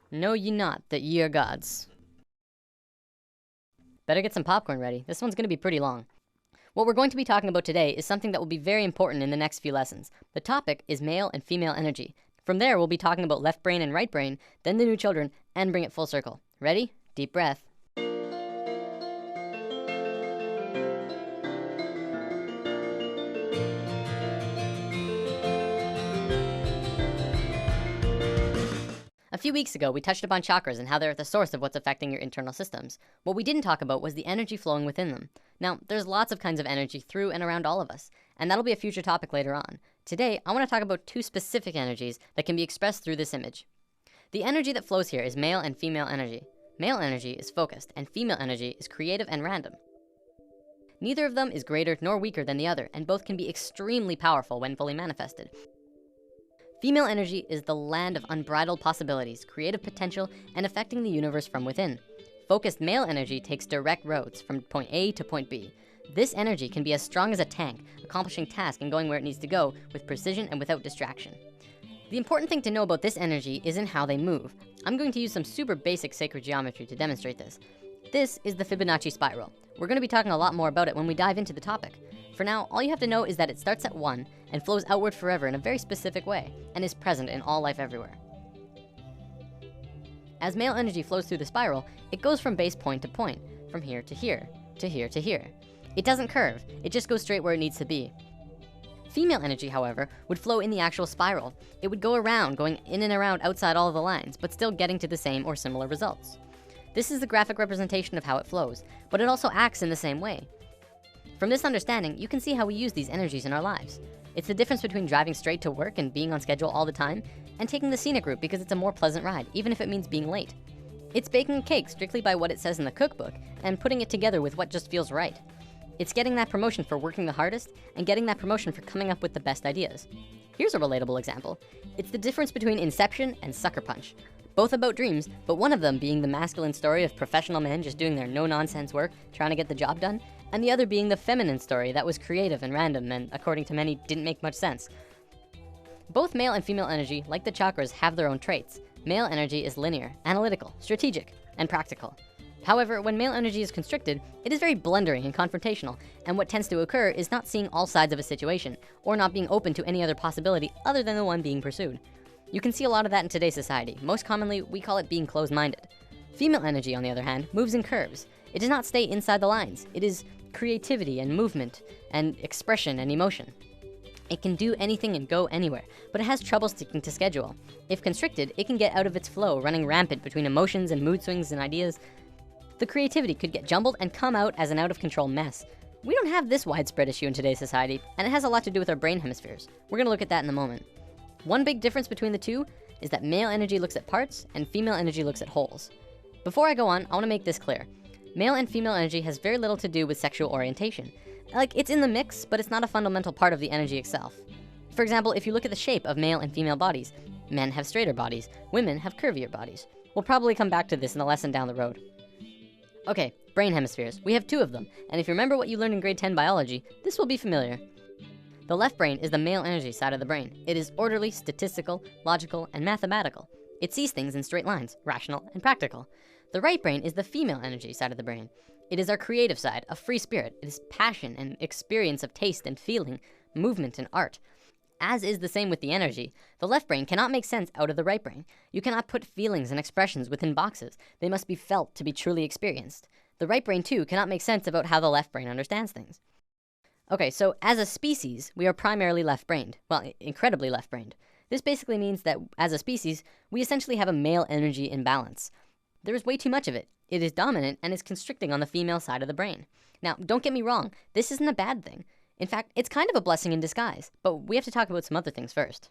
Know ye not that ye are gods? Better get some popcorn ready. This one's gonna be pretty long. What we're going to be talking about today is something that will be very important in the next few lessons. The topic is male and female energy. From there, we'll be talking about left brain and right brain, then the new children, and bring it full circle. Ready? Deep breath. A few weeks ago, we touched upon chakras and how they're at the source of what's affecting your internal systems. What we didn't talk about was the energy flowing within them. Now, there's lots of kinds of energy through and around all of us, and that'll be a future topic later on. Today, I want to talk about two specific energies that can be expressed through this image. The energy that flows here is male and female energy. Male energy is focused, and female energy is creative and random. Neither of them is greater nor weaker than the other, and both can be extremely powerful when fully manifested. Female energy is the land of unbridled possibilities, creative potential, and affecting the universe from within. Focused male energy takes direct roads from point A to point B. This energy can be as strong as a tank, accomplishing tasks and going where it needs to go with precision and without distraction. The important thing to know about this energy isn't how they move. I'm going to use some super basic sacred geometry to demonstrate this. This is the Fibonacci spiral. We're going to be talking a lot more about it when we dive into the topic. For now, all you have to know is that it starts at 1 and flows outward forever in a very specific way and is present in all life everywhere. As male energy flows through the spiral, it goes from base point to point, from here to here, to here to here. It doesn't curve, it just goes straight where it needs to be. Female energy, however, would flow in the actual spiral. It would go around, going in and around outside all of the lines, but still getting to the same or similar results. This is the graphic representation of how it flows, but it also acts in the same way. From this understanding, you can see how we use these energies in our lives. It's the difference between driving straight to work and being on schedule all the time, and taking the scenic route because it's a more pleasant ride, even if it means being late. It's baking a cake strictly by what it says in the cookbook and putting it together with what just feels right. It's getting that promotion for working the hardest and getting that promotion for coming up with the best ideas. Here's a relatable example. It's the difference between Inception and Sucker Punch. Both about dreams, but one of them being the masculine story of professional men just doing their no-nonsense work, trying to get the job done, and the other being the feminine story that was creative and random and, according to many, didn't make much sense. Both male and female energy, like the chakras, have their own traits. Male energy is linear, analytical, strategic, and practical. However, when male energy is constricted, it is very blundering and confrontational, and what tends to occur is not seeing all sides of a situation, or not being open to any other possibility other than the one being pursued. You can see a lot of that in today's society. Most commonly, we call it being closed-minded. Female energy, on the other hand, moves in curves. It does not stay inside the lines. It is creativity and movement and expression and emotion. It can do anything and go anywhere, but it has trouble sticking to schedule. If constricted, it can get out of its flow, running rampant between emotions and mood swings and ideas. The creativity could get jumbled and come out as an out-of-control mess. We don't have this widespread issue in today's society, and it has a lot to do with our brain hemispheres. We're gonna look at that in a moment. One big difference between the two is that male energy looks at parts and female energy looks at wholes. Before I go on, I wanna make this clear. Male and female energy has very little to do with sexual orientation. Like, it's in the mix, but it's not a fundamental part of the energy itself. For example, if you look at the shape of male and female bodies, men have straighter bodies, women have curvier bodies. We'll probably come back to this in the lesson down the road. Okay, brain hemispheres. We have 2 of them, and if you remember what you learned in grade 10 biology, this will be familiar. The left brain is the male energy side of the brain. It is orderly, statistical, logical, and mathematical. It sees things in straight lines, rational and practical. The right brain is the female energy side of the brain. It is our creative side, a free spirit. It is passion and experience of taste and feeling, movement and art. As is the same with the energy, the left brain cannot make sense out of the right brain. You cannot put feelings and expressions within boxes. They must be felt to be truly experienced. The right brain too cannot make sense about how the left brain understands things. Okay, so as a species, we are primarily left-brained. Well, incredibly left-brained. This basically means that as a species, we essentially have a male energy imbalance. There is way too much of it. It is dominant and is constricting on the female side of the brain. Now, don't get me wrong, this isn't a bad thing. In fact, it's kind of a blessing in disguise, but we have to talk about some other things first.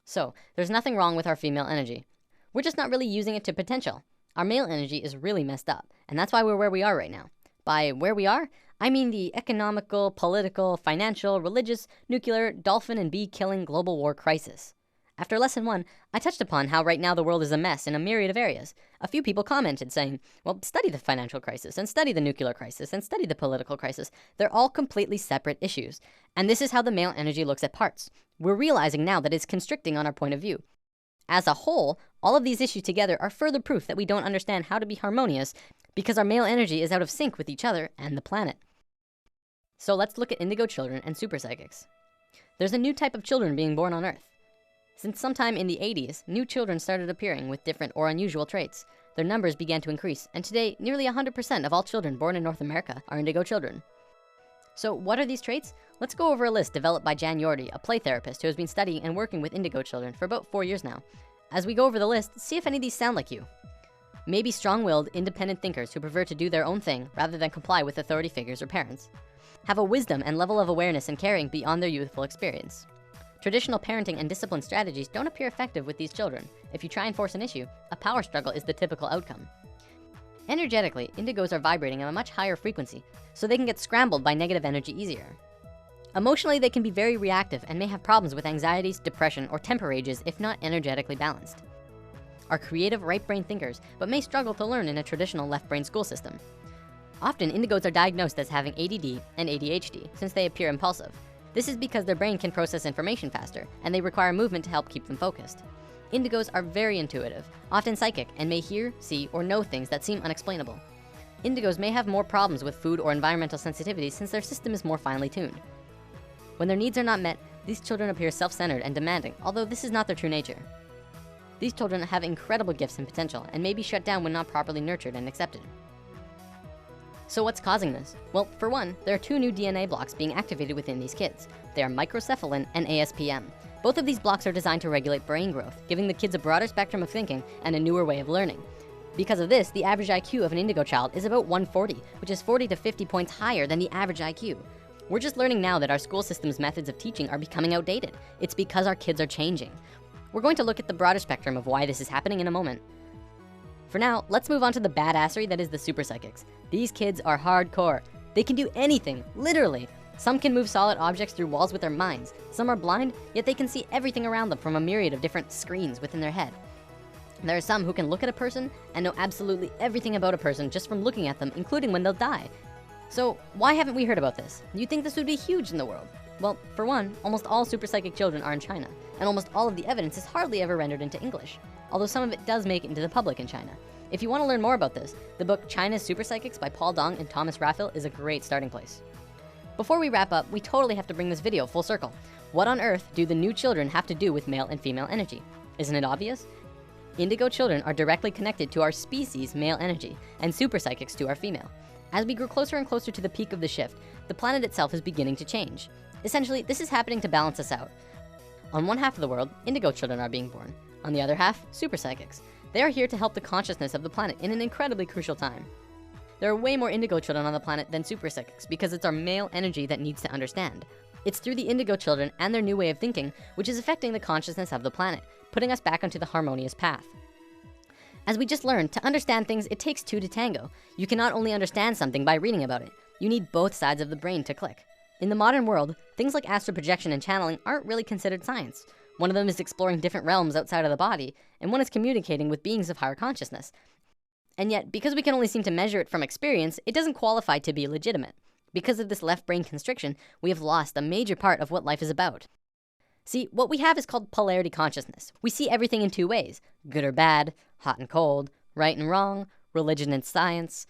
So, there's nothing wrong with our female energy. We're just not really using it to potential. Our male energy is really messed up, and that's why we're where we are right now. By where we are, I mean the economical, political, financial, religious, nuclear, dolphin and bee killing global war crisis. After lesson 1, I touched upon how right now the world is a mess in a myriad of areas. A few people commented saying, well, study the financial crisis and study the nuclear crisis and study the political crisis. They're all completely separate issues. And this is how the male energy looks at parts. We're realizing now that it's constricting on our point of view. As a whole, all of these issues together are further proof that we don't understand how to be harmonious because our male energy is out of sync with each other and the planet. So let's look at indigo children and super psychics. There's a new type of children being born on Earth. Since sometime in the 80s, new children started appearing with different or unusual traits. Their numbers began to increase, and today, nearly 100% of all children born in North America are indigo children. So what are these traits? Let's go over a list developed by Jan Yordi, a play therapist who has been studying and working with indigo children for about 4 years now. As we go over the list, see if any of these sound like you. Maybe strong-willed, independent thinkers who prefer to do their own thing rather than comply with authority figures or parents. Have a wisdom and level of awareness and caring beyond their youthful experience. Traditional parenting and discipline strategies don't appear effective with these children. If you try and force an issue, a power struggle is the typical outcome. Energetically, indigos are vibrating at a much higher frequency, so they can get scrambled by negative energy easier. Emotionally, they can be very reactive and may have problems with anxieties, depression, or temper rages if not energetically balanced. Are creative right brain thinkers, but may struggle to learn in a traditional left brain school system. Often, indigos are diagnosed as having ADD and ADHD since they appear impulsive. This is because their brain can process information faster, and they require movement to help keep them focused. Indigos are very intuitive, often psychic, and may hear, see, or know things that seem unexplainable. Indigos may have more problems with food or environmental sensitivity since their system is more finely tuned. When their needs are not met, these children appear self-centered and demanding, although this is not their true nature. These children have incredible gifts and potential and may be shut down when not properly nurtured and accepted. So what's causing this? Well, for one, there are 2 new DNA blocks being activated within these kids. They are microcephalin and ASPM. Both of these blocks are designed to regulate brain growth, giving the kids a broader spectrum of thinking and a newer way of learning. Because of this, the average IQ of an indigo child is about 140, which is 40 to 50 points higher than the average IQ. We're just learning now that our school system's methods of teaching are becoming outdated. It's because our kids are changing. We're going to look at the broader spectrum of why this is happening in a moment. For now, let's move on to the badassery that is the super psychics. These kids are hardcore. They can do anything, literally. Some can move solid objects through walls with their minds. Some are blind, yet they can see everything around them from a myriad of different screens within their head. There are some who can look at a person and know absolutely everything about a person just from looking at them, including when they'll die. So why haven't we heard about this? You'd think this would be huge in the world. Well, for one, almost all super psychic children are in China, and almost all of the evidence is hardly ever rendered into English, although some of it does make it into the public in China. If you want to learn more about this, the book China's Super Psychics by Paul Dong and Thomas Raphael is a great starting place. Before we wrap up, we totally have to bring this video full circle. What on earth do the new children have to do with male and female energy? Isn't it obvious? Indigo children are directly connected to our species' male energy, and super psychics to our female. As we grow closer and closer to the peak of the shift, the planet itself is beginning to change. Essentially, this is happening to balance us out. On one half of the world, indigo children are being born. On the other half, super psychics. They are here to help the consciousness of the planet in an incredibly crucial time. There are way more indigo children on the planet than super psychics because it's our male energy that needs to understand. It's through the indigo children and their new way of thinking, which is affecting the consciousness of the planet, putting us back onto the harmonious path. As we just learned, to understand things, it takes 2 to tango. You cannot only understand something by reading about it. You need both sides of the brain to click. In the modern world, things like astral projection and channeling aren't really considered science. One of them is exploring different realms outside of the body, and one is communicating with beings of higher consciousness. And yet, because we can only seem to measure it from experience, it doesn't qualify to be legitimate. Because of this left brain constriction, we have lost a major part of what life is about. See, what we have is called polarity consciousness. We see everything in 2 ways, good or bad, hot and cold, right and wrong, religion and science.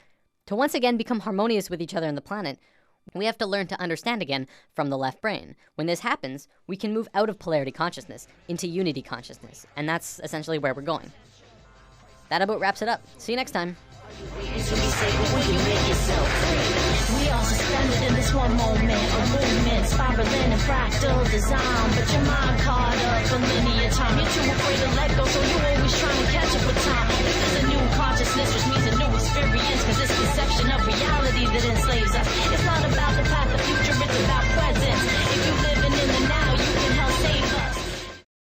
To once again become harmonious with each other on the planet, we have to learn to understand again from the left brain. When this happens, we can move out of polarity consciousness into unity consciousness, and that's essentially where we're going. That about wraps it up. See you next time. We all suspended in this one moment of movement, spiraling in fractal design. But your mind caught up in linear time. You're too afraid to let go, so you